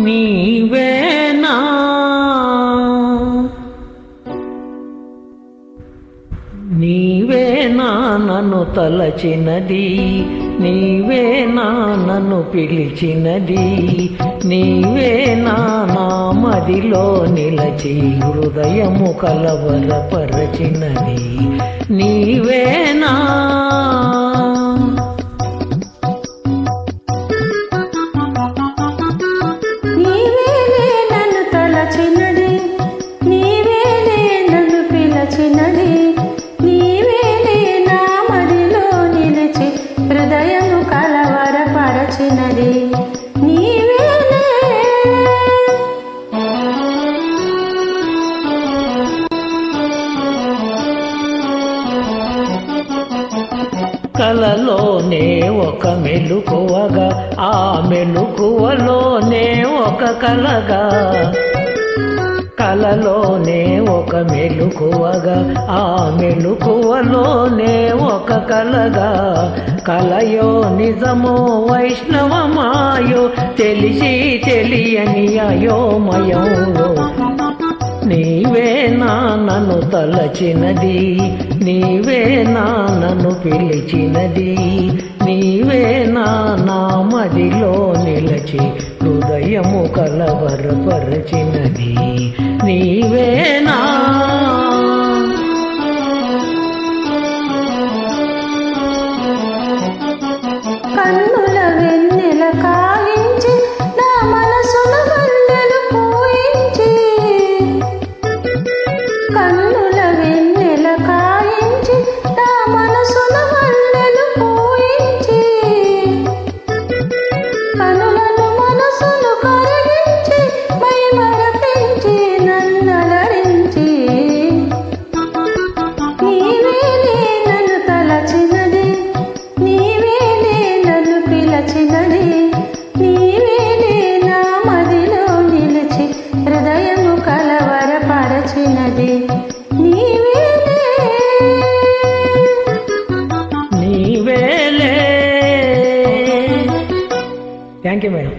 నీవేనా నీవేనా నన్ను తలచినది, నీవేనా నన్ను పిలిచినది, నీవేనా నా మదిలో నిలచి హృదయము కలవరపరచినది, నీవేనా హృదయము కలవరపరచినది, నీవేలే. కలలోనే ఒక మెలుకువగా, ఆ మెలుకువలోనే ఒక కలగా, కలలోనే ఒక మెలుకువగా, ఆ మెలుకువలోనే ఒక కలగా, కలయో నిజమో వైష్ణవమాయో తెలిసి తెలియని అయోమయంలో నీవేనా నన్ను తలచినది, నీవేనా నన్ను పిలిచినది, నీవేనా నా మదిలో నిలచి హృదయము కలవరపరచినది, నీవేనా కన్నుల వెన్నెల కావించి నా మనసున మల్లెలు పూయించి, కన్నుల వెన్నెల కావించి నా మనసున మల్లెలు పూయించి, కనులను మనసును కరిగించి మై మరపించి నన్నలరించి, నీవేలే నన్ను తలచినది, నీవేలే నన్ను పిలచినది, నీవేలే నా మదిలో నిలిచి హృదయము కలవరపరచినది, నీవేలే. నీవేలే. Thank you madam.